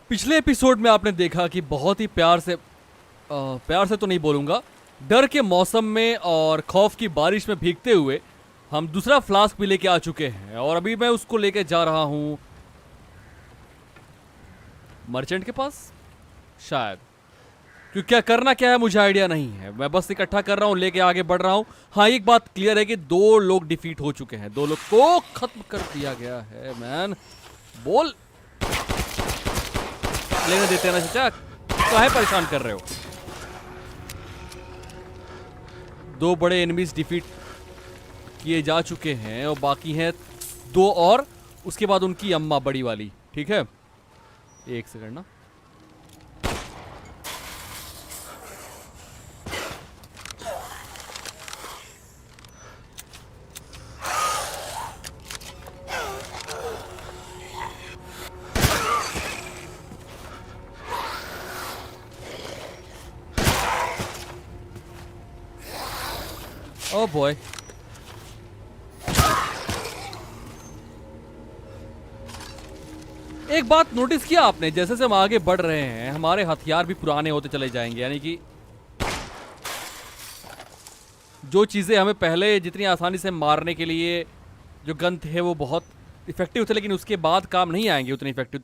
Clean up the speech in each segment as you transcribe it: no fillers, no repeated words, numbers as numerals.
पिछले एपिसोड में आपने देखा कि बहुत ही प्यार से तो नहीं बोलूँगा, डर के मौसम में और खौफ की बारिश में भीगते हुए हम दूसरा फ्लास्क भी लेके आ चुके हैं और अभी मैं उसको लेके जा रहा हूँ मर्चेंट के पास शायद। क्योंकि क्या है मुझे आइडिया नहीं है, मैं बस इकट्ठा कर रहा हूँ, लेके आगे बढ़ रहा हूँ। हाँ, एक बात क्लियर है कि 2 लोग डिफीट हो चुके हैं, 2 लोग को खत्म कर दिया गया है। मैन बोल लेने देते हैं ना चाचा, काहे परेशान कर रहे हो। 2 बड़े एनिमीज डिफीट किए जा चुके हैं और बाकी हैं 2 और, उसके बाद उनकी अम्मा बड़ी वाली। ठीक है, एक सेकंड ना। ओह बॉय, एक बात नोटिस किया आपने, जैसे से हम आगे बढ़ रहे हैं हमारे हथियार भी पुराने होते चले जाएंगे। यानी कि जो चीज़ें हमें पहले जितनी आसानी से मारने के लिए जो गन थे वो बहुत इफेक्टिव थे, लेकिन उसके बाद काम नहीं आएंगे उतने इफेक्टिव।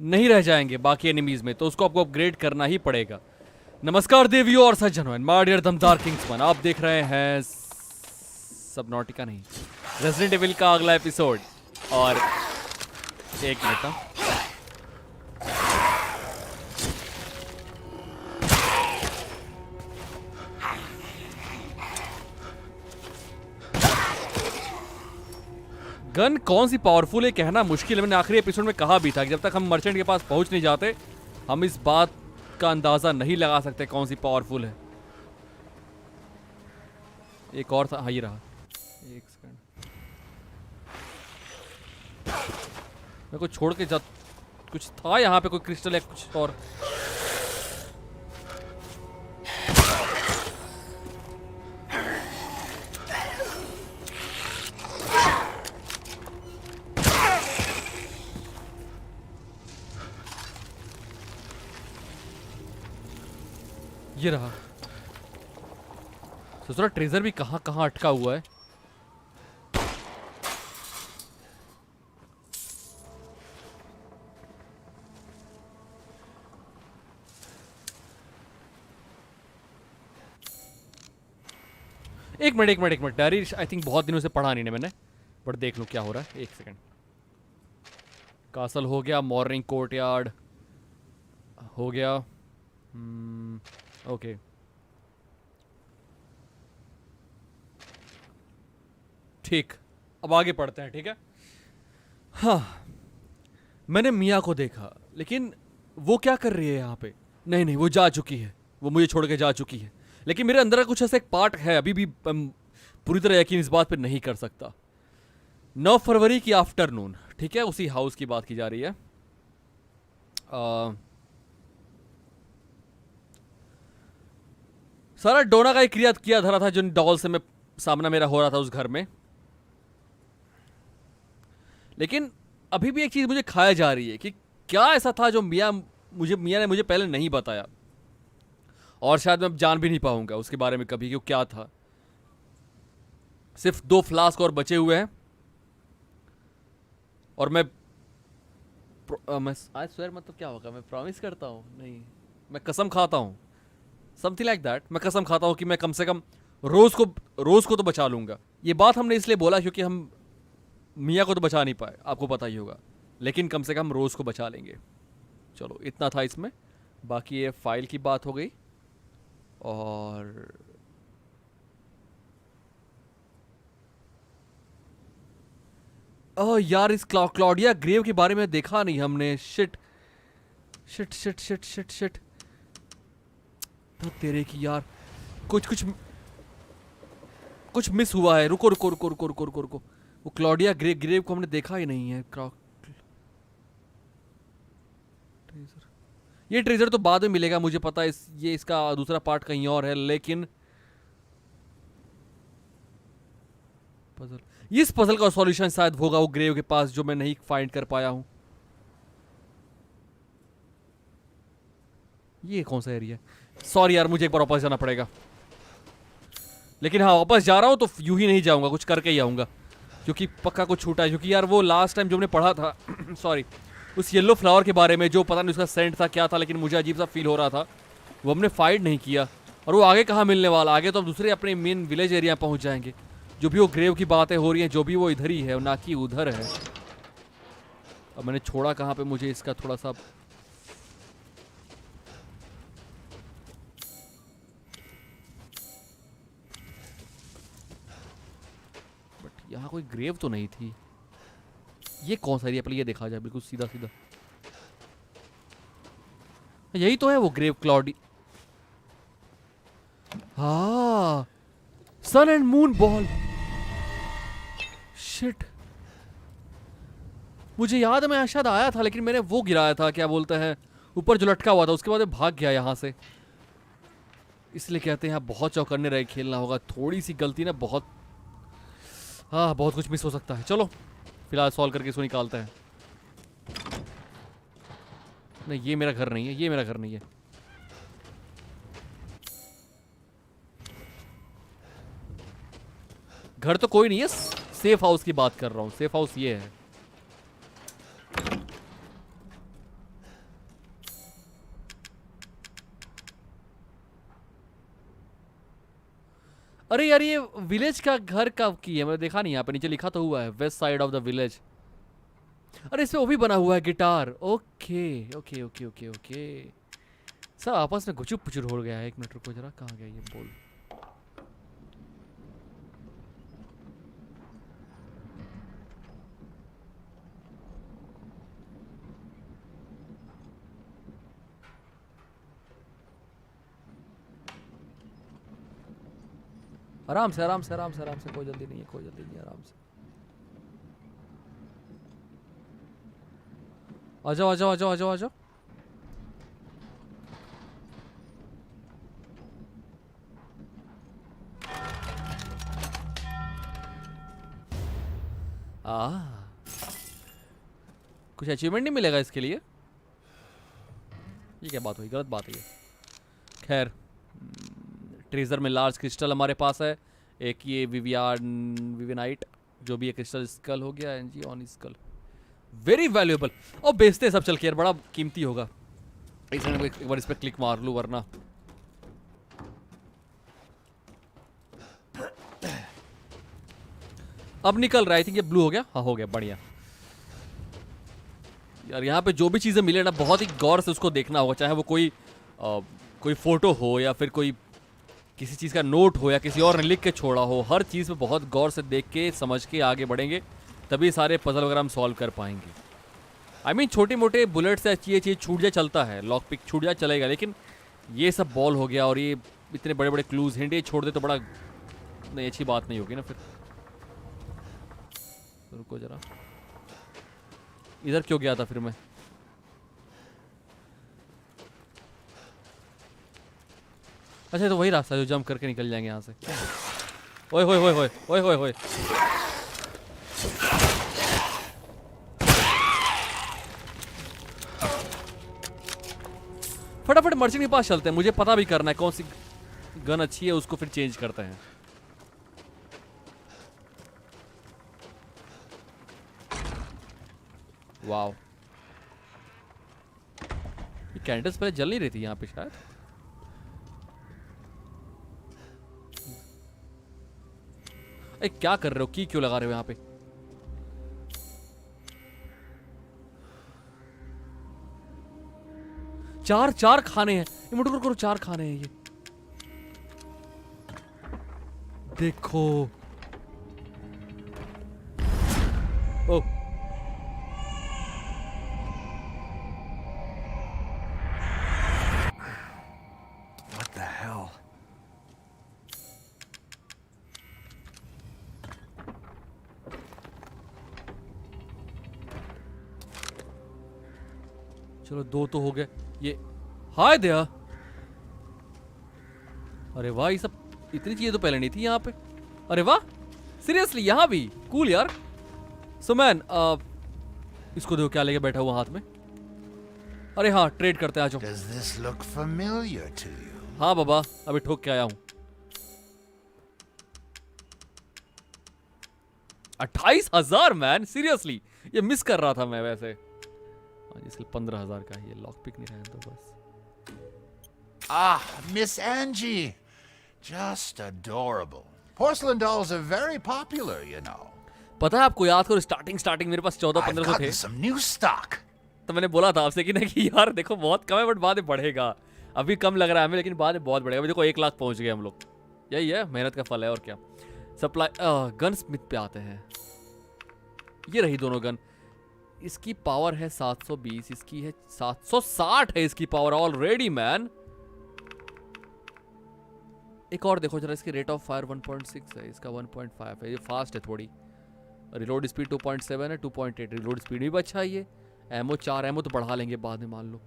नहीं रह जाएंगे बाकी एनिमीज में, तो उसको आपको अपग्रेड करना ही पड़ेगा। नमस्कार देवियों और सज्जनों, माय डियर दमदार किंग्समैन, आप देख रहे हैं सबनॉटिका नहीं, रेजिडेंट एविल का अगला एपिसोड। और एक मिनट, गन कौन सी पावरफुल है कहना मुश्किल है। मैंने आखिरी एपिसोड में कहा भी था कि जब तक हम मर्चेंट के पास पहुंच नहीं जाते हम इस बात का अंदाजा नहीं लगा सकते कौन सी पावरफुल है। एक और था, हाँ ये रहा। एक सेकंड, मेरे को छोड़ के जा, कुछ था यहाँ पे, कोई क्रिस्टल है कुछ और। ये रहा। दूसरा ट्रेजर भी कहाँ कहाँ अटका हुआ है। एक मिनट, डायरी आई थिंक बहुत दिनों से पढ़ा नहीं है मैंने, बट देख लूं क्या हो रहा है। एक सेकंड, कासल हो गया, मॉर्निंग कोर्टयार्ड हो गया। ओके, ठीक, अब आगे पढ़ते हैं। ठीक है, हाँ, मैंने मिया को देखा, लेकिन वो क्या कर रही है यहाँ पे? नहीं, वो जा चुकी है, वो मुझे छोड़ के जा चुकी है। लेकिन मेरे अंदर का कुछ ऐसा एक पार्ट है, अभी भी पूरी तरह यकीन इस बात पे नहीं कर सकता। 9 फरवरी की आफ्टरनून, ठीक है, उसी हाउस की बात की जा रही है। सारा डोना का ही किया धरा था जिन डॉल से मैं सामना मेरा हो रहा था उस घर में। लेकिन अभी भी एक चीज मुझे खाया जा रही है कि क्या ऐसा था जो मिया ने मुझे पहले नहीं बताया, और शायद मैं जान भी नहीं पाऊंगा उसके बारे में कभी कि वो क्या था। सिर्फ 2 फ्लास्क और बचे हुए हैं और मैं आज स्वेर मतलब क्या होगा, मैं प्रॉमिस करता हूँ, नहीं, मैं कसम खाता हूँ, समथिंग लाइक दैट। मैं कसम खाता हूँ कि मैं कम से कम रोज को तो बचा लूंगा। ये बात हमने इसलिए बोला क्योंकि हम मिया को तो बचा नहीं पाए, आपको पता ही होगा, लेकिन कम से कम रोज को बचा लेंगे। चलो, इतना था इसमें। बाकी ये फाइल की बात हो गई। और ओह यार, इस क्लॉडिया ग्रेव के बारे में देखा नहीं हमने। शिट, तो तेरे की यार, कुछ मिस हुआ है। रुको। वो क्लॉडिया ग्रेव को हमने देखा ही नहीं है। ट्रेजर, ये ट्रेजर तो बाद में मिलेगा, मुझे पता है। ये इसका दूसरा पार्ट कहीं और है, लेकिन पजल, इस पजल का सॉल्यूशन शायद होगा वो ग्रेव के पास जो मैं नहीं फाइंड कर पाया हूं। ये कौन सा एरिया है? सॉरी यार, मुझे एक बार वापस जाना पड़ेगा। लेकिन हाँ, वापस जा रहा हूं तो यूं ही नहीं जाऊंगा, कुछ करके ही आऊंगा, क्योंकि पक्का कुछ छूटा है। क्योंकि यार वो लास्ट टाइम जो हमने पढ़ा था सॉरी, उस येलो फ्लावर के बारे में, जो पता नहीं उसका सेंट था क्या था, लेकिन मुझे अजीब सा फील हो रहा था, वो हमने फाइंड नहीं किया। और वो आगे कहाँ मिलने वाला? आगे तो हम दूसरे अपने मेन विलेज एरिया पहुंच जाएंगे। जो भी वो ग्रेव की बातें हो रही हैं, जो भी वो इधर ही है, ना कि उधर है। अब मैंने छोड़ा कहाँ पे, मुझे इसका थोड़ा सा यहाँ कोई ग्रेव तो नहीं थी। ये कौन सा एरिया? पहले ये देखा जाए बिल्कुल सीधा सीधा। यही तो है वो ग्रेव क्लॉडी। हाँ, सन एंड मून बॉल। शिट, मुझे याद है मैं शायद आया था, लेकिन मैंने वो गिराया था, क्या बोलते हैं, ऊपर जो लटका हुआ था, उसके बाद भाग गया यहाँ से। इसलिए कहते हैं बहुत चौकन्ने रह खेलना होगा। थोड़ी सी गलती ना बहुत, हाँ, बहुत कुछ मिस हो सकता है। चलो फिलहाल सॉल्व करके इसको निकालते हैं। नहीं, ये मेरा घर नहीं है, ये मेरा घर नहीं है। घर तो कोई नहीं है, सेफ हाउस की बात कर रहा हूँ। सेफ हाउस ये है। अरे यार, ये विलेज का घर कब की है? मैंने देखा नहीं, यहाँ पे नीचे लिखा तो हुआ है west side of the village. अरे इसमें वो भी बना हुआ है, guitar. Okay okay okay okay okay. सब आपस में गुचुप पुचुर हो गया है। एक मिनट रुको जरा, कहाँ गया ये बोल? आराम से आराम से आराम से आराम से, कोई जल्दी नहीं है, कोई जल्दी नहीं है, आराम से। आ जाओ आ जाओ आ जाओ आ जाओ आ जाओ। कुछ अचीवमेंट नहीं मिलेगा इसके लिए? ये क्या बात हुई? गलत बात है ये। खैर, ट्रेजर में लार्ज क्रिस्टल हमारे पास है। एक ये विविनाइट जो भी है, क्रिस्टल स्कल हो गया। एनजी ऑन स्कल, वेरी वैल्यूएबल। और बेचते सब चल के यार, बड़ा कीमती होगा। एक बार इस पर क्लिक मार लूं, वरना अब निकल रहा है। आई थिंक ये ब्लू हो गया। हाँ, हो गया, बढ़िया। यार यहाँ पे जो भी चीज़ें मिले ना, बहुत ही गौर से उसको देखना होगा। चाहे वो कोई फोटो हो, या फिर कोई किसी चीज़ का नोट हो, या किसी और ने लिख के छोड़ा हो। हर चीज़ पे बहुत गौर से देख के समझ के आगे बढ़ेंगे, तभी सारे पजल वगैरह हम सॉल्व कर पाएंगे। आई मीन छोटे मोटे बुलेट से अच्छी ये चीज़ छूट जाए चलता है, लॉक पिक छूट जाए चलेगा, लेकिन ये सब बॉल हो गया और ये इतने बड़े बड़े क्लूज हिंट ये छोड़ दे तो बड़ा नहीं, अच्छी बात नहीं होगी ना फिर। तो रुको जरा, इधर क्यों गया था फिर मैं? अच्छा, तो वही रास्ता जो जंप करके निकल जाएंगे यहाँ से। ओए होए होए होए होए होए होए। फटाफट मर्चेंट के पास चलते हैं, मुझे पता भी करना है कौन सी गन अच्छी है, उसको फिर चेंज करते हैं। वाओ, ये कैंडल्स पहले जल नहीं रही थी यहाँ पे शायद। क्या कर रहे हो? की क्यों लगा रहे हो यहाँ पे? चार खाने हैं। ये मुझे करो, 4 खाने हैं ये। देखो, ओ What the hell? चलो 2 तो हो गए। ये हाय दया, अरे वाह, ये सब इतनी चीजें तो पहले नहीं थी यहाँ पे। अरे वाह, सीरियसली यहाँ भी कूल यार। सो मैन इसको देखो क्या लेके बैठा हुआ हाथ में। अरे हाँ ट्रेड करते हैं, आ जाओ। Does this look familiar to you? हाँ बाबा अभी ठोक के आया हूँ। 28,000 मैन, सीरियसली ये मिस कर रहा था मैं वैसे। इसलिए 15,000 का ये लॉक पिक नहीं रहा तो बस। Ah, Miss Angie. Just adorable. Porcelain dolls are very popular, you know. पता है आपको, याद करो स्टार्टिंग मेरे पास 14-15 I've सौ थे। gotten some new stock. तो मैंने बोला था आपसे कि ना कि यार देखो बहुत कम है बट बाद में बढ़ेगा। अभी कम लग रहा है हमें लेकिन बाद में बहुत बढ़ेगा। अभी देखो 1 लाख पहुंच गए हम लोग। यही है, मेहनत का फल है और क्या। सप्लाई गन स्मिथ पे आते हैं। ये रही दोनों गन। इसकी पावर है 720, इसकी है 760 है इसकी पावर ऑलरेडी मैन। एक और देखो जरा, इसकी रेट ऑफ फायर 1.6 है, इसका 1.5 है। ये फास्ट है थोड़ी। रिलोड स्पीड 2.7 है, 2.8 रिलोड स्पीड भी अच्छा है। ये एमओ 4 एमओ तो बढ़ा लेंगे बाद में मान लो।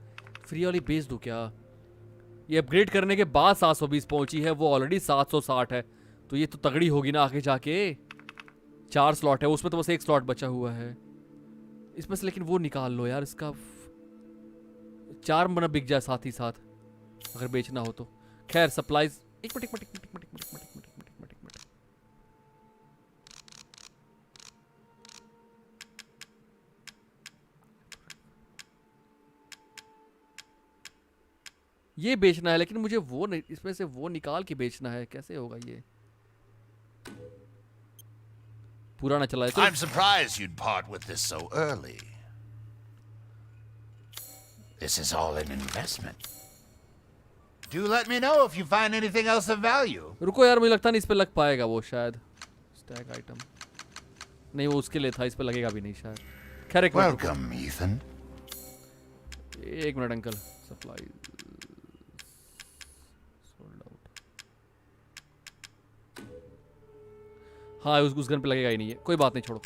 फ्री वाली बेच दूं क्या? ये अपग्रेड करने के बाद 720 पहुंची है, वो ऑलरेडी 760 है। तो ये तो तगड़ी होगी ना आगे जाके। 4 स्लॉट है उसमें, तो बस 1 स्लॉट बचा हुआ है इसमें से। लेकिन वो निकाल लो यार, इसका 4 मना बिक जाए साथ ही साथ अगर बेचना हो तो। खैर सप्लाईज एक मिनट। ये बेचना है लेकिन मुझे वो नहीं, इसमें से वो निकाल के बेचना है। कैसे होगा ये? पूरा ना चला है तो। I'm surprised you'd part with this so early. This is all an investment. Do let me know if you find anything else of value. रुको यार, मुझे लगता नहीं इस पे लग पाएगा वो शायद। स्टैक आइटम नहीं, वो उसके लिए था, इस पे लगेगा भी नहीं शायद। खैर एक मिनट Welcome, Ethan. एक minute uncle. Supply sold out. हाँ उस गन पे लगेगा ही नहीं है, कोई बात नहीं छोड़ो।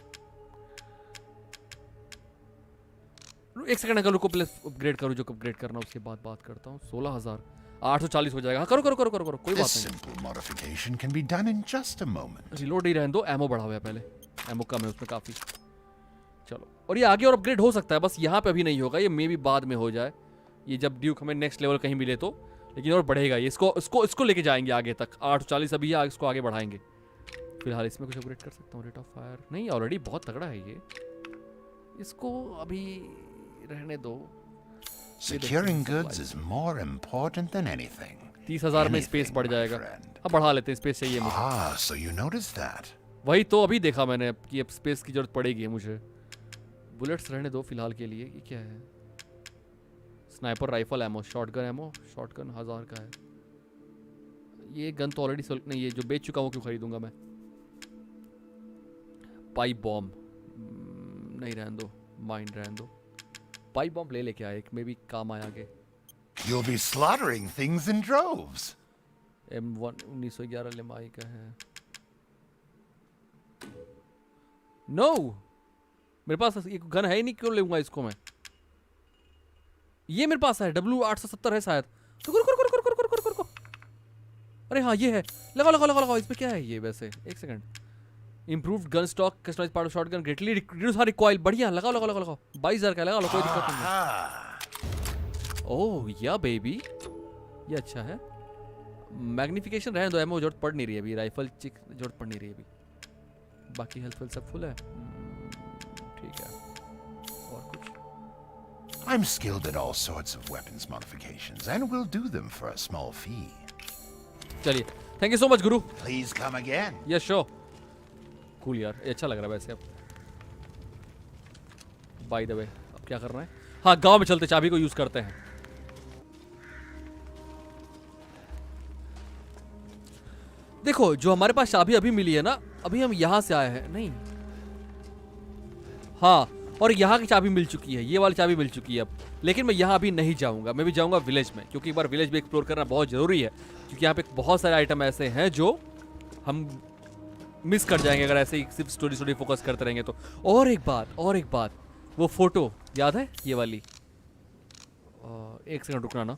एक सेकंड अंकल रुको, प्लीज अपग्रेड करूँ जो अपग्रेड करना उसके बाद बात करता हूँ। 16,840 हो जाएगा। हाँ करो कोई This बात नहीं। simple modification can be done in just a moment. Reload ही रहने दो, एमओ बढ़ा हुआ है पहले। एमओ कम है उसमें काफी। चलो, और ये आगे और अपग्रेड हो सकता है, बस यहाँ पे अभी नहीं होगा। ये मे भी बाद में हो जाए, ये जब ड्यूक हमें नेक्स्ट लेवल कहीं मिले तो। लेकिन और बढ़ेगा ये, इसको लेके जाएंगे आगे तक। 840 अभी है, इसको आगे बढ़ाएंगे। फिलहाल इसमें कुछ अपग्रेड कर सकता हूँ। रेट ऑफ फायर नहीं, ऑलरेडी बहुत तगड़ा है ये। इसको अभी रहने दो। Securing goods is more important than anything. 30,000 में स्पेस Anything, बढ़ my जाएगा। friend. अब बढ़ा लेते हैं, स्पेस चाहिए मुझे। Ah, so you noticed that. वही तो अभी देखा मैंने कि अब स्पेस की जरूरत पड़ेगी मुझे। बुलेट्स रहने दो फिलहाल के लिए। ये क्या है? Sniper rifle ammo, shotgun ammo. Shotgun 1000 का है। ये गन तो ऑलरेडी नहीं, ये जो बेच चुका हूँ क्यों खरीदूंगा मैं? पाइप बॉम्ब नहीं, रहने दो। माइंड रहने दो। पाइप बॉम्ब ले लेके आए, एक में भी काम आया आगे। You'll be slaughtering things in droves. M1 1911 लेमाई का है। नो मेरे पास एक गन है ही नहीं, क्यों लूंगा इसको मैं? ये मेरे पास है, W870 है शायद। रुको। अरे हाँ ये है। लगाओ। इस पे क्या है ये वैसे? एक second. Improved gun stock, customised part of shotgun, greatly reduce her recoil. बढ़िया, लगाओ। 22,000 का लगा लो, कोई दिक्कत नहीं है। ओह या बेबी, ये अच्छा है। मैग्निफिकेशन रहने दो, एमओ जरूरत पड़ नहीं रही है अभी। राइफल चिक जरूरत पड़ नहीं रही है अभी। बाकी हेल्थ सब फुल है। ठीक है। और कुछ? I'm skilled at all sorts of weapons modifications and will do them for a small fee. चलिए, thank you so much Guru. Please come again. Yes sure. Cool यार, ये अच्छा लग रहा है वैसे। अब बाय द वे अब क्या करना है? हाँ गांव में चलते, चाबी को यूज करते हैं। देखो जो हमारे पास चाबी अभी मिली है ना, अभी हम यहां से आए हैं नहीं। हाँ, और यहाँ की चाबी मिल चुकी है, ये वाली चाबी मिल चुकी है अब। लेकिन मैं यहाँ अभी नहीं जाऊंगा, मैं भी जाऊंगा विलेज में, क्योंकि एक बार विलेज भी एक्सप्लोर करना बहुत जरूरी है। क्योंकि यहाँ पे बहुत सारे आइटम ऐसे हैं जो हम मिस कर जाएंगे अगर ऐसे ही सिर्फ स्टोरी फोकस करते रहेंगे तो। और एक बात, वो फोटो याद है ये वाली? एक सेकंड रुकना ना।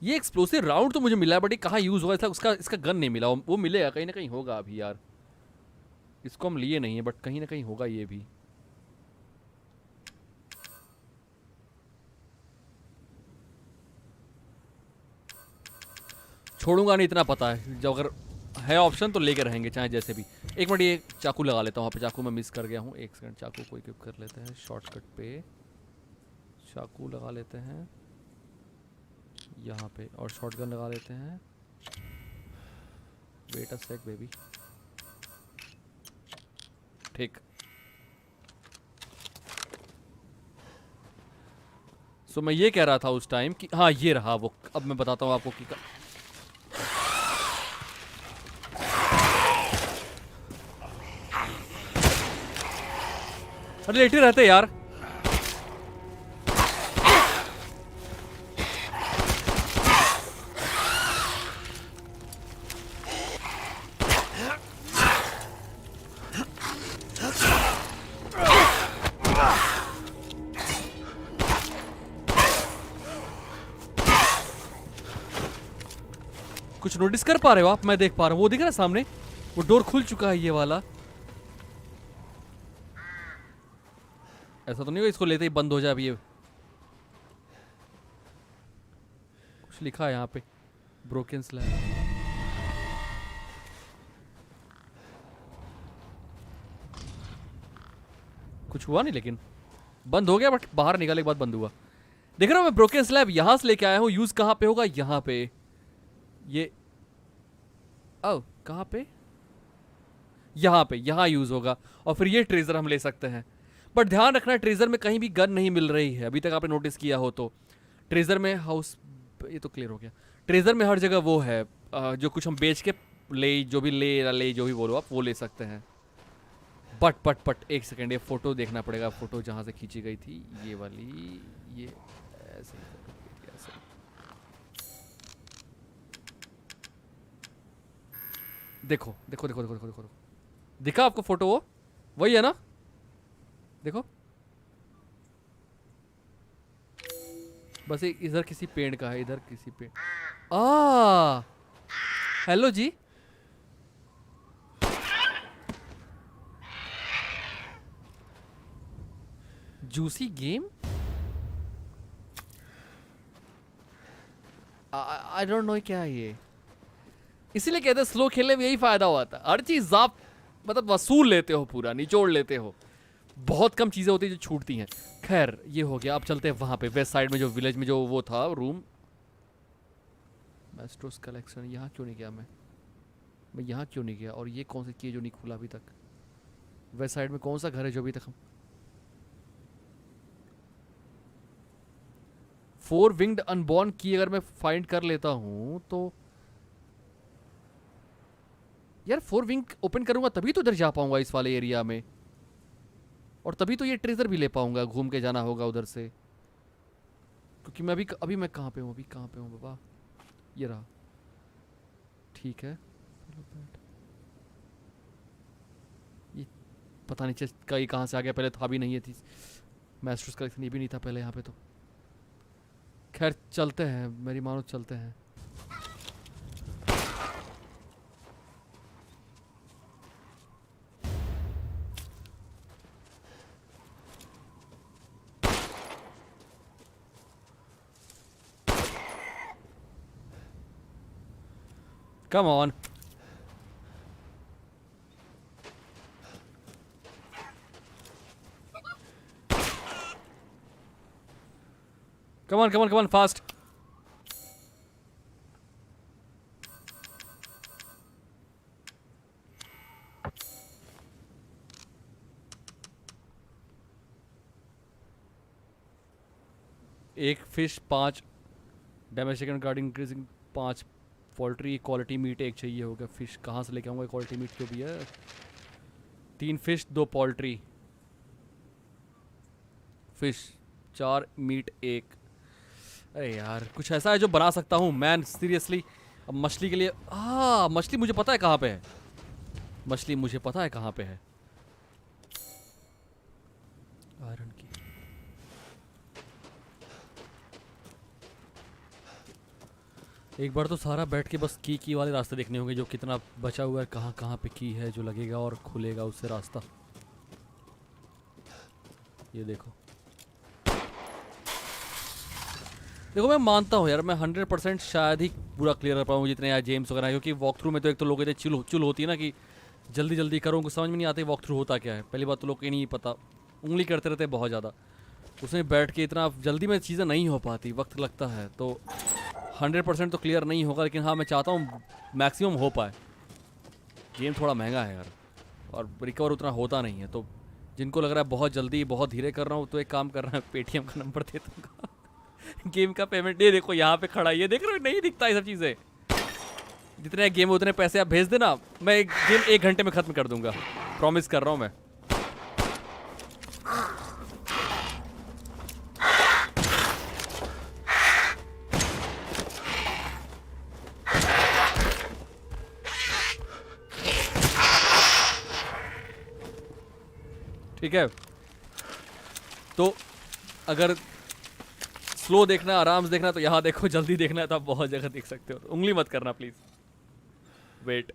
ये एक्सप्लोसिव राउंड तो मुझे मिला है, बट ये कहाँ यूज हुआ, उसका इसका गन नहीं मिला। वो मिलेगा कहीं ना कहीं, होगा अभी यार। इसको हम लिए नहीं है, बट कहीं ना कहीं होगा ये भी। छोड़ूंगा नहीं, इतना पता है। जब अगर है ऑप्शन तो लेके रहेंगे चाहे जैसे भी। एक मिनट, ये चाकू लगा लेता हूँ वहाँ पे। चाकू मैं मिस कर गया हूँ। एक सेकंड, चाकू को इक्विप कर लेते हैं। शॉर्टकट पे चाकू लगा लेते हैं यहाँ पे, और शॉटगन लगा लेते हैं। Wait a sec baby. ठीक। सो मैं ये कह रहा था उस टाइम कि हाँ ये रहा वो। अब मैं बताता हूँ आपको कि अरे लेटे रहते यार। कुछ नोटिस कर पा रहे हो आप? मैं देख पा रहा हूँ, वो दिख रहा है सामने, वो डोर खुल चुका है ये वाला। ऐसा तो नहीं हो इसको लेते ही बंद हो जाए अभी ये। कुछ लिखा है यहाँ पे, ब्रोकन स्लैब। कुछ हुआ नहीं, लेकिन बंद हो गया, बट बाहर निकालने के बाद बंद हुआ। देख रहा हूँ मैं, ब्रोकन स्लैब यहां से लेके आया हूँ। यूज कहाँ पे होगा? यहाँ पे। ये ओ कहाँ पे? यहाँ पे, यहाँ यूज होगा। और फिर ये ट्रेजर हम ले सकते हैं। बट ध्यान रखना, ट्रेजर में कहीं भी गन नहीं मिल रही है अभी तक, आपने नोटिस किया हो तो। ट्रेजर में हाउस, ये तो क्लियर हो गया। ट्रेजर में हर जगह वो है, जो कुछ हम बेच के ले, जो भी ले जो भी बोलो आप, वो ले सकते हैं। बट एक सेकेंड, ये फोटो देखना पड़ेगा। फोटो जहाँ से खींची गई थी, ये वाली, ये ऐसे ही फोटो खींची थी, ऐसे। देखो देखो देखो देखो देखो देखो, दिखा आपको फोटो? वो वही है ना? देखो, बस इधर किसी पेड़ का है, इधर किसी पेड़। आ हेलो जी। Juicy game. I don't know क्या है ये। इसीलिए कहते हैं स्लो खेलने में यही फायदा हुआ था। हर चीज आप मतलब वसूल लेते हो, पूरा निचोड़ लेते हो। बहुत कम चीजें होती है जो छूटती हैं। खैर ये हो गया। अब चलते हैं वहां पे वेस्ट साइड में, जो विलेज में जो वो था रूम। मैस्ट्रोस कलेक्शन, यहाँ क्यों नहीं गया मैं यहाँ क्यों नहीं गया? और ये कौन सी चीज जो नहीं खुला अभी तक? वेस्ट साइड में कौन सा घर है जो अभी तक हम। 4 विंग्ड अनबॉर्न की अगर मैं फाइंड कर लेता हूं तो यार, 4 विंग ओपन करूंगा तभी तो उधर जा पाऊंगा इस वाले एरिया में, और तभी तो ये ट्रेजर भी ले पाऊंगा। घूम के जाना होगा उधर से, क्योंकि मैं अभी मैं कहाँ पे हूँ? अभी कहाँ पे हूँ बाबा? ये रहा। ठीक है, ये पता नहीं कहीं कहाँ से आ गया, पहले था भी नहीं है थी। मैस्टर्स कलेक्शन ये भी नहीं था पहले यहाँ पे तो। खैर चलते हैं, मेरी मानो चलते हैं। Come on. Come on, fast. एक fish 5 damage taken guarding increasing 5 poultry quality meat एक चाहिए होगा। फिश कहाँ से लेके आऊँगा क्वालिटी मीट जो भी है? 3 फिश 2 पोल्ट्री। Fish 4 meet 1। अरे यार कुछ ऐसा है जो बना सकता हूँ मैन, सीरियसली। अब मछली के लिए मछली मुझे पता है कहाँ पे है। मछली मुझे पता है कहाँ पे है। आयरन की एक बार तो सारा बैठ के बस की वाले रास्ते देखने होंगे, जो कितना बचा हुआ है, कहाँ कहाँ पे की है जो लगेगा और खुलेगा उससे रास्ता। ये देखो देखो, मैं मानता हूँ यार, मैं 100% शायद ही पूरा क्लियर कर पाऊँ जितने यार जेम्स वगैरह, क्योंकि वॉक थ्रू में तो एक तो लोग इतने चुल होती है ना कि जल्दी जल्दी करो, उनको समझ में नहीं आती वॉक थ्रू होता क्या है। पहली बात तो लोग को ये नहीं पता, उंगली करते रहते हैं बहुत ज़्यादा, उसमें बैठ के इतना जल्दी में चीज़ें नहीं हो पाती, वक्त लगता है। तो 100% तो क्लियर नहीं होगा, लेकिन हाँ मैं चाहता हूँ मैक्सिमम हो पाए। गेम थोड़ा महंगा है यार, और रिकवर उतना होता नहीं है, तो जिनको लग रहा है बहुत जल्दी बहुत धीरे कर रहा हूँ, तो एक काम कर रहा है, पेटीएम का नंबर दे दूँगा गेम का पेमेंट ये देखो यहाँ पे खड़ा है, ये देख रहे हो, नहीं दिखता ये सब चीज़ें। जितने गेम उतने पैसे आप भेज देना, मैं एक गेम 1 घंटे में ख़त्म कर दूंगा, प्रॉमिस कर रहा हूँ मैं। ठीक है, तो अगर स्लो देखना, आराम से देखना, तो यहाँ देखो, जल्दी देखना है तो आप बहुत जगह देख सकते हो। उंगली मत करना प्लीज, वेट।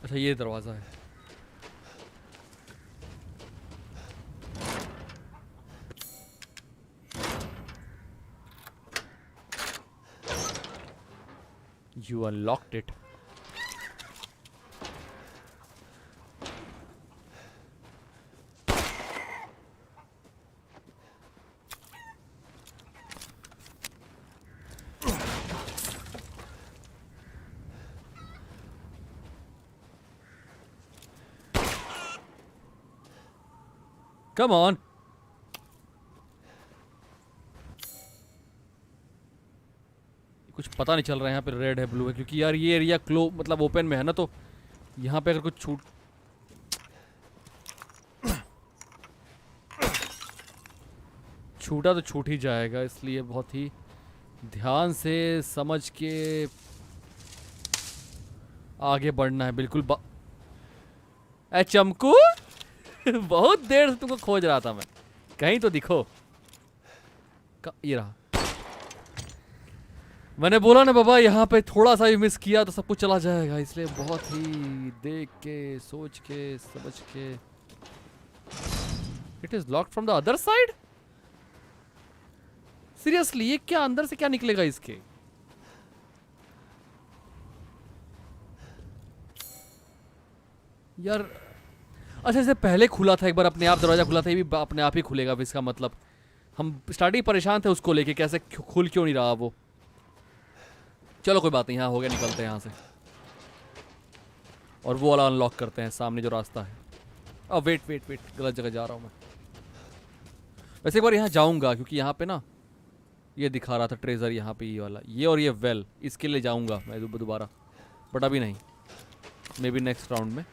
अच्छा ये दरवाजा है, you unlocked it. Come on. कुछ पता नहीं चल रहा है यहाँ पे रेड है ब्लू है, क्योंकि यार ये एरिया क्लो मतलब ओपन में है ना, तो यहाँ पे अगर कुछ छूटा तो छूट ही जाएगा, इसलिए बहुत ही ध्यान से समझ के आगे बढ़ना है। बिल्कुल ए चमकू बहुत देर से तुमको खोज रहा था मैं, कहीं तो दिखो। ये रहा, मैंने बोला ना बाबा, यहाँ पे थोड़ा सा भी मिस किया तो सब कुछ चला जाएगा, इसलिए बहुत ही देख के सोच के समझ के। It is locked from the other side. Seriously, ये क्या अंदर से क्या निकलेगा इसके? यार अच्छा, इससे पहले खुला था एक बार, अपने आप दरवाजा खुला था, ये भी अपने आप ही खुलेगा इसका मतलब। हम स्टार्टिंग परेशान थे उसको लेके, कैसे खुल क्यों नहीं रहा वो। चलो कोई बात नहीं, यहाँ हो गया, निकलते हैं यहाँ से और वो वाला अनलॉक करते हैं, सामने जो रास्ता है। अब वेट वेट वेट, गलत जगह जा रहा हूँ मैं। वैसे एक बार यहाँ जाऊँगा, क्योंकि यहाँ पे ना ये दिखा रहा था ट्रेजर, यहाँ पे ये वाला, ये और ये वेल, इसके लिए जाऊँगा मैं दोबारा, बट अभी नहीं, मे बी नेक्स्ट राउंड में।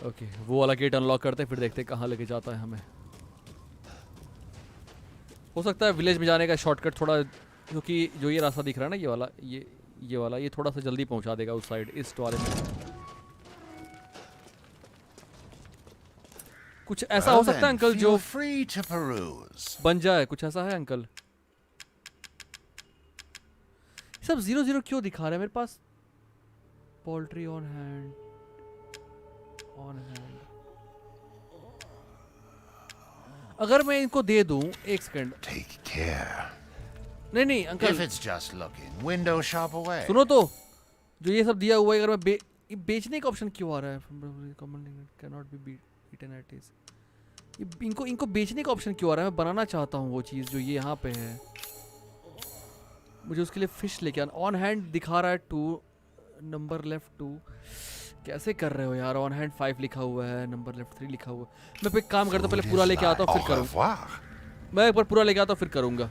ओके वो वाला गेट अनलॉक करते हैं, फिर देखते हैं कहाँ लेके जाता है हमें। हो सकता है विलेज में जाने का शॉर्टकट थोड़ा, क्योंकि जो ये रास्ता दिख रहा है ना, ये वाला, ये वाला, ये थोड़ा सा जल्दी पहुंचा देगा उस साइड, इस वाले में। कुछ ऐसा हो सकता है अंकल जो बन जाए, कुछ ऐसा है अंकल? सब 0-0 क्यों दिखा रहा है मेरे पास? Poultry on hand, on hand. अगर मैं इनको दे दूं, एक सेकंड। Take care. नहीं uncle, If it's just looking, window shop away. सुनो तो, जो ये सब दिया हुआ है, अगर मैं ये बेचने का ऑप्शन क्यों आ रहा है? Cannot be beaten at is. इनको बेचने का ऑप्शन क्यों आ रहा है? मैं बनाना चाहता हूँ वो चीज़ जो ये यहाँ पे है, मुझे उसके लिए फिश लेके आना। ऑन हैंड दिखा रहा है 2, नंबर लेफ्ट 2। कैसे कर रहे हो यार? ऑन हैंड 5 लिखा हुआ है, नंबर लेफ्ट 3 लिखा हुआ है। मैं एक काम करता हूँ, पहले पूरा लेके आता हूँ फिर करूँगा। मैं एक बार पूरा लेके आता हूँ फिर करूँगा।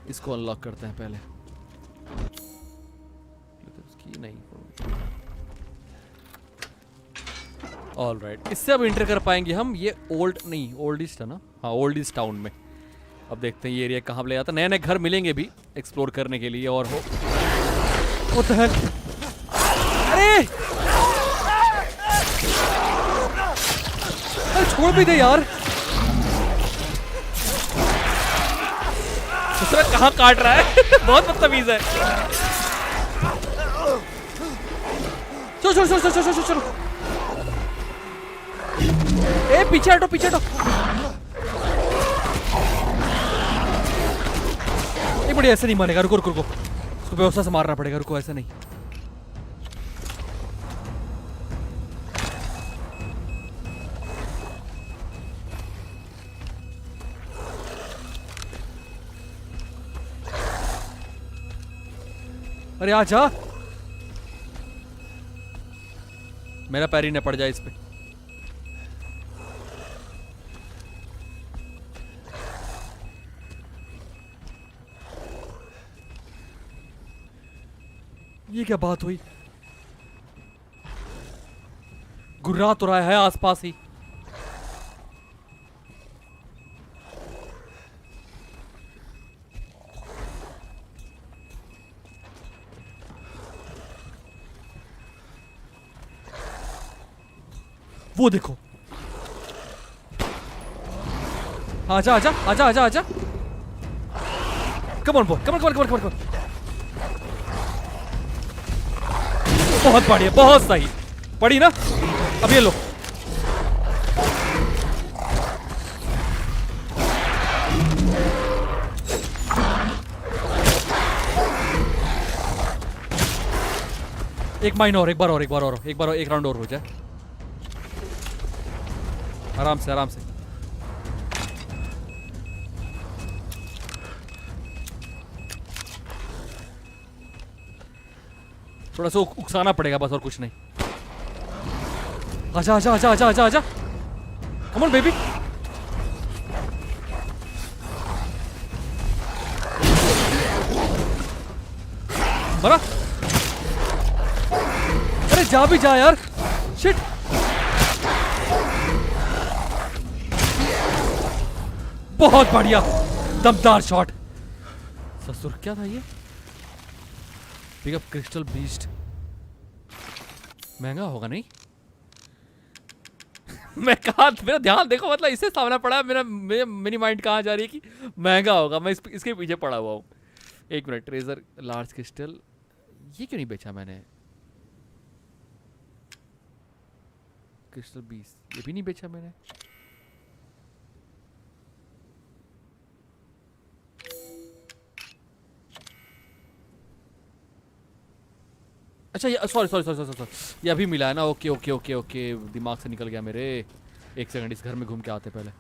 इसको अनलॉक करते हैं पहले। उसकी नहीं, ऑल राइट, इससे अब एंटर कर पाएंगे हम। ये ओल्ड ईस्ट है ना? हाँ, ओल्ड ईस्ट टाउन में। अब देखते हैं ये एरिया कहाँ ले जाता है। नए नए घर मिलेंगे भी एक्सप्लोर करने के लिए। और हो What the hell? अरे छोड़ भी दे यार। दूसरा कहाँ काट रहा है? बहुत बदतमीज है। चलो चलो चलो चलो चलो चलो। ए पीछे हटो, पीछे हटो। ये बढ़िया, ऐसे नहीं मारेगा। रुको रुको रुको, उसको व्यवस्था से मारना पड़ेगा। रुको, ऐसे नहीं। अरे आजा, मेरा पैर ही न पड़ जाए इस पे। ये क्या बात हुई? गुर्रा तो रहा है आसपास ही। वो देखो। आजा आजा आजा आजा आजा। Come on boy, come on come on come on come on. बहुत बढ़िया, बहुत सही पड़ी ना। अब ये लो। एक माइन और, एक बार और, एक बार और, एक बार और, एक राउंड और हो जाए। आराम से आराम से। थोड़ा सा उकसाना पड़ेगा बस, और कुछ नहीं। आजा आजा आजा आजा आजा आजा। Come on baby. मरा। अरे जा भी जा यार। शिट। बहुत बढ़िया, दमदार शॉट। ससुर क्या था ये? Pickup crystal beast. महंगा होगा नहीं? मैं कहा, मेरा ध्यान देखो, मतलब इससे सामना पड़ा। मेरी माइंड कहाँ जा रही है कि महंगा होगा। मैं इसके पीछे पड़ा हुआ हूँ। एक मिनट। ट्रेजर लार्ज क्रिस्टल, ये क्यों नहीं बेचा मैंने? क्रिस्टल 20, ये भी नहीं बेचा मैंने। अच्छा, ये सॉरी सॉरी सॉरी सॉरी, ये अभी मिला है ना? ओके ओके ओके ओके, दिमाग से निकल गया मेरे। एक सेकंड, इस घर में घूम के आते पहले।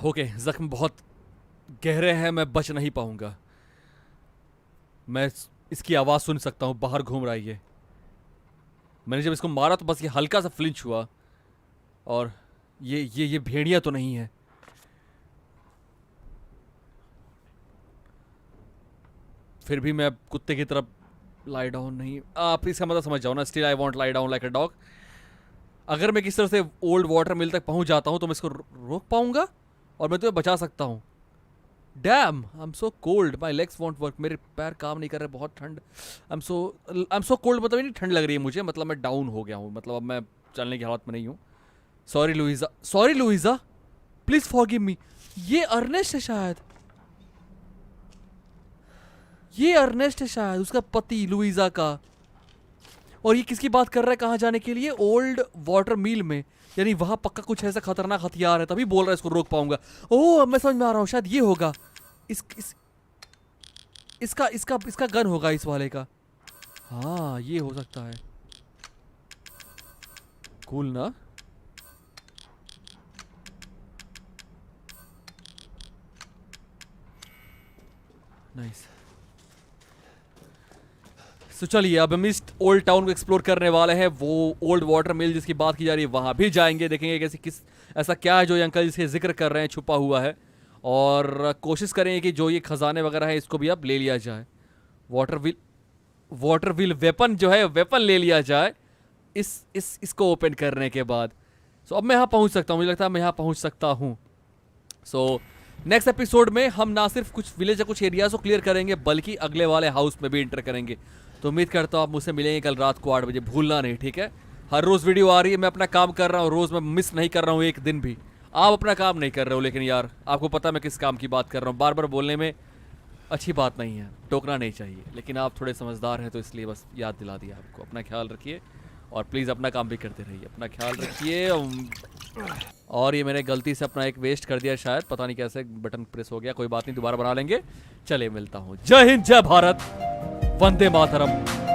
ओके, जख्म बहुत गहरे हैं, मैं बच नहीं पाऊंगा। मैं इसकी आवाज सुन सकता हूँ, बाहर घूम रहा है ये। मैंने जब इसको मारा तो बस ये हल्का सा फ्लिंच हुआ। और ये भेड़िया तो नहीं है। फिर भी मैं कुत्ते की तरफ लाई डाउन नहीं। आप इसका मतलब समझ जाओ ना। Still I want lie down like a dog. अगर मैं किस तरह से ओल्ड वाटर मिल तक पहुंच जाता हूं तो मैं इसको रोक पाऊंगा और मैं तुम्हें बचा सकता हूं। Dam, I am so cold, my legs want work. मेरे पैर काम नहीं कर रहे, बहुत ठंड। आई एम सो कोल्ड, मतलब नहीं ठंड लग रही है मुझे, मतलब मैं डाउन हो गया हूँ, मतलब अब मैं चलने की हालत में नहीं हूँ। Sorry Luisa, sorry Luisa, please forgive me. ये अर्नेस्ट है शायद, ये अर्नेस्ट है शायद, उसका पति लुइजा का। और ये किसकी बात कर रहा है, कहाँ जाने के लिए? ओल्ड वाटर मिल में, यानी वहां पक्का कुछ ऐसा खतरनाक हथियार है, तभी बोल रहा है इसको रोक पाऊंगा। ओह, अब मैं समझ में आ रहा हूँ, शायद ये होगा इसका गन होगा इस वाले का। हाँ, ये हो सकता है। कूल ना? नाइस। तो चलिए अब हम इस ओल्ड टाउन को एक्सप्लोर करने वाले हैं। वो ओल्ड वाटर मिल जिसकी बात की जा रही है वहां भी जाएंगे, देखेंगे कैसे किस ऐसा क्या है जो ये अंकल जिसके जिक्र कर रहे हैं छुपा हुआ है, और कोशिश करेंगे कि जो ये खजाने वगैरह है इसको भी अब ले लिया जाए। वाटर व्हील वेपन जो है वेपन ले लिया जाए इसको ओपन करने के बाद। सो अब मैं यहाँ पहुँच सकता हूँ, मुझे लगता है मैं यहाँ पहुँच सकता हूँ। सो नेक्स्ट एपिसोड में हम ना सिर्फ कुछ विलेज या कुछ एरियाज को क्लियर करेंगे बल्कि अगले वाले हाउस में भी इंटर करेंगे। तो उम्मीद करता हूँ आप मुझसे मिलेंगे कल रात को 8 बजे, भूलना नहीं, ठीक है। हर रोज़ वीडियो आ रही है, मैं अपना काम कर रहा हूँ, रोज़ मैं मिस नहीं कर रहा हूँ एक दिन भी। आप अपना काम नहीं कर रहे हो, लेकिन यार आपको पता मैं किस काम की बात कर रहा हूँ। बार बार बोलने में अच्छी बात नहीं है, टोकना नहीं चाहिए, लेकिन आप थोड़े समझदार हैं तो इसलिए बस याद दिला दिया आपको। अपना ख्याल रखिए और प्लीज़ अपना काम भी करते रहिए, अपना ख्याल रखिए। और ये मैंने गलती से अपना एक वेस्ट कर दिया शायद, पता नहीं कैसे बटन प्रेस हो गया, कोई बात नहीं दोबारा बना लेंगे। चलिए मिलता हूँ। जय हिंद, जय भारत, वंदे मातरम।